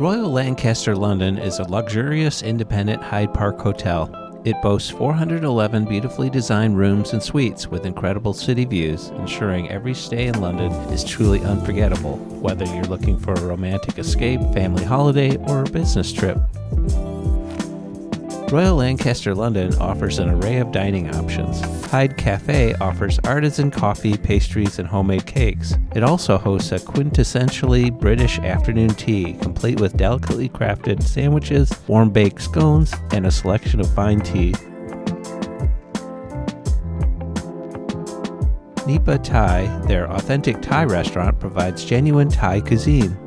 Royal Lancaster London is a luxurious independent Hyde Park hotel. It boasts 411 beautifully designed rooms and suites with incredible city views, ensuring every stay in London is truly unforgettable, whether you're looking for a romantic escape, family holiday, or a business trip. Royal Lancaster London offers an array of dining options. Hyde Café offers artisan coffee, pastries, and homemade cakes. It also hosts a quintessentially British afternoon tea, complete with delicately crafted sandwiches, warm-baked scones, and a selection of fine tea. Nipa Thai, their authentic Thai restaurant, provides genuine Thai cuisine.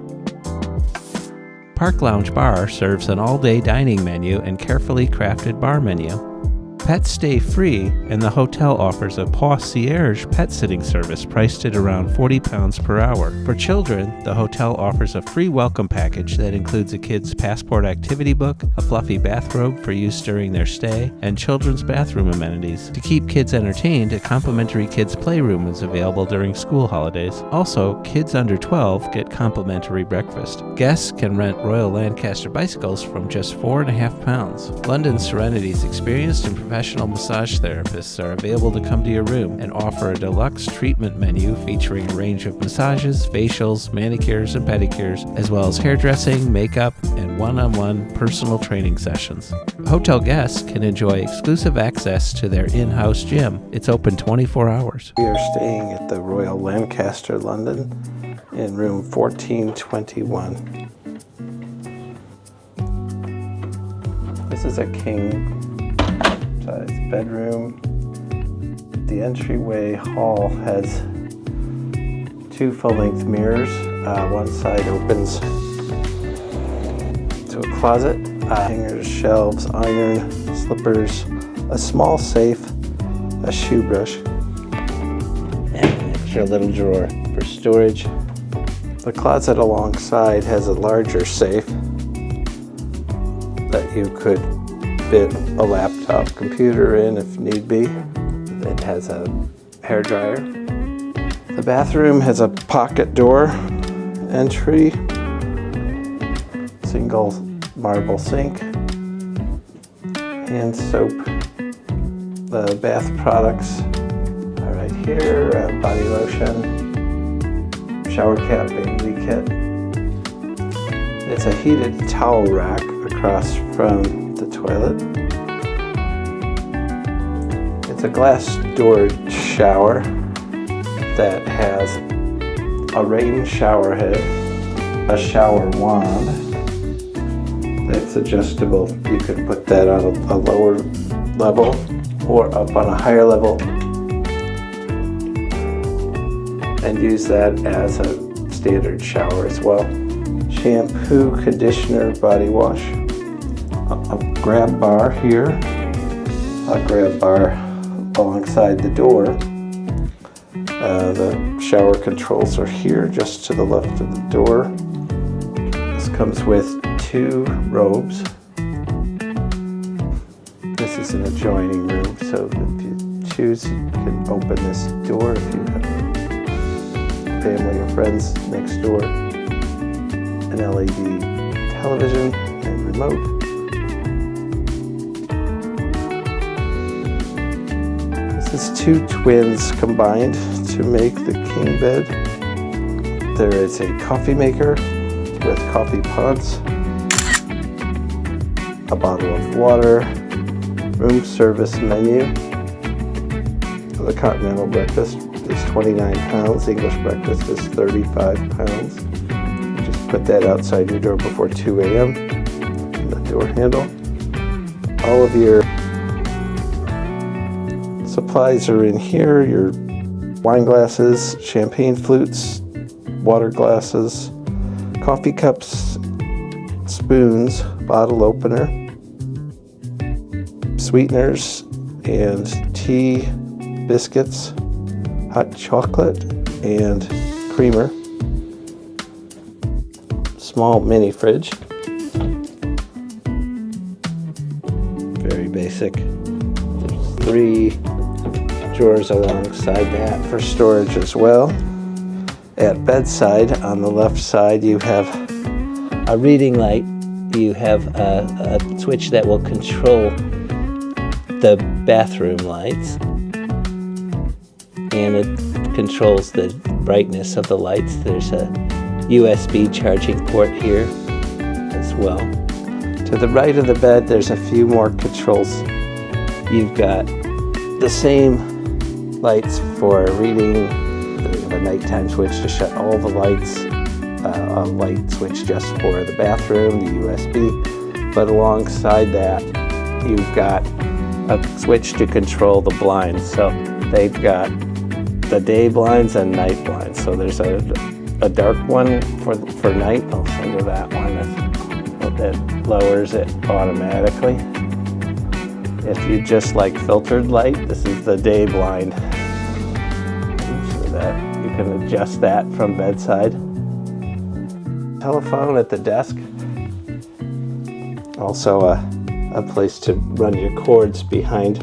Park Lounge Bar serves an all-day dining menu and carefully crafted bar menu. Pets stay free, and the hotel offers a Paw-Cierge pet sitting service priced at around £40 per hour. For children, the hotel offers a free welcome package that includes a kid's passport activity book, a fluffy bathrobe for use during their stay, and children's bathroom amenities. To keep kids entertained, a complimentary kids' playroom is available during school holidays. Also, kids under 12 get complimentary breakfast. Guests can rent Royal Lancaster bicycles from just £4.50. London Serenity's experienced and professional massage therapists are available to come to your room and offer a deluxe treatment menu featuring a range of massages, facials, manicures, and pedicures, as well as hairdressing, makeup, and one-on-one personal training sessions. Hotel guests can enjoy exclusive access to their in-house gym. It's open 24 hours. We are staying at the Royal Lancaster London in room 1421. This is a king size bedroom. The entryway hall has two full-length mirrors. One side opens to a closet, hangers, shelves, iron, slippers, a small safe, a shoe brush, and an extra little drawer for storage. The closet alongside has a larger safe that you could fit a laptop computer in if need be. It has a hairdryer. The bathroom has a pocket door entry, single marble sink, and soap. The bath products are right here, body lotion, shower cap, baby kit. It's a heated towel rack across from the toilet. It's a glass doored shower that has a rain shower head, a shower wand that's adjustable. You can put that on a lower level or up on a higher level and use that as a standard shower as well. Shampoo, conditioner, body wash. A grab bar here, a grab bar alongside the door. The shower controls are here just to the left of the door. This comes with two robes. This is an adjoining room, so if you choose, you can open this door if you have family or friends next door. An LED television and remote. This is two twins combined to make the king bed. There is a coffee maker with coffee pods, a bottle of water, room service menu. The continental breakfast is £29, English breakfast is £35. You just put that outside your door before 2 a.m. The door handle. All of your supplies are in here, your wine glasses, champagne flutes, water glasses, coffee cups, spoons, bottle opener, sweeteners, and tea, biscuits, hot chocolate, and creamer. Small mini fridge. Very basic. There's 3 drawers alongside that for storage as well. At bedside, on the left side, you have a reading light. You have a switch that will control the bathroom lights, and it controls the brightness of the lights. There's a USB charging port here as well. To the right of the bed, there's a few more controls. You've got the same lights for reading, the nighttime switch to shut all the lights, a light switch just for the bathroom, the USB. But alongside that, you've got a switch to control the blinds. So they've got the day blinds and night blinds. So there's a dark one for night. I'll show you that one. That lowers it automatically. If you just like filtered light, this is the day blind. So that you can adjust that from bedside. Telephone at the desk. Also a place to run your cords behind.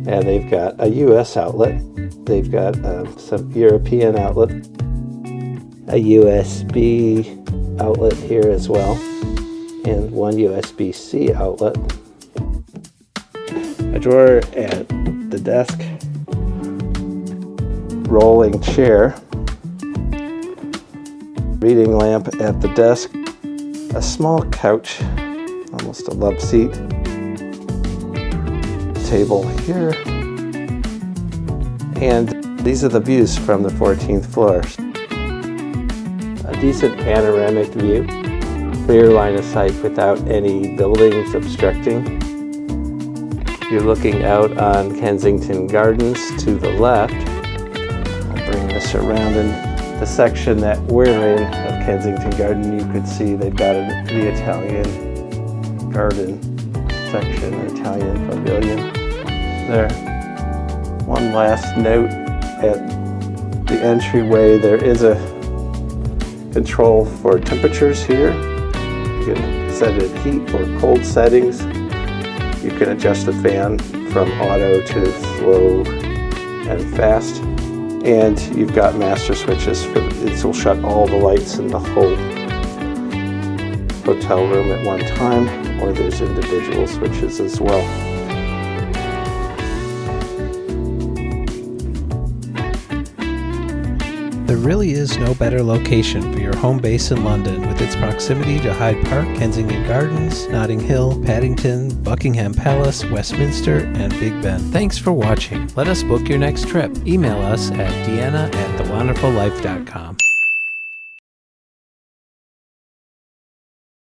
And they've got a US outlet. They've got some European outlet. A USB outlet here as well. And one USB-C outlet. A drawer at the desk. Rolling chair. Reading lamp at the desk. A small couch, almost a love seat. Table here. And these are the views from the 14th floor. A decent panoramic view. Clear line of sight without any buildings obstructing. You're looking out on Kensington Gardens to the left. I'll bring this around in the section that we're in of Kensington Garden. You could see they've got the Italian garden section, Italian pavilion there. One last note, at the entryway there is a control for temperatures here. You can set it heat or cold settings. You can adjust the fan from auto to slow and fast. And you've got master switches. This will shut all the lights in the whole hotel room at one time, or there's individual switches as well. There really is no better location for your home base in London, with its proximity to Hyde Park, Kensington Gardens, Notting Hill, Paddington, Buckingham Palace, Westminster, and Big Ben. Thanks for watching. Let us book your next trip. Email us at deanna@thewonderfullife.com.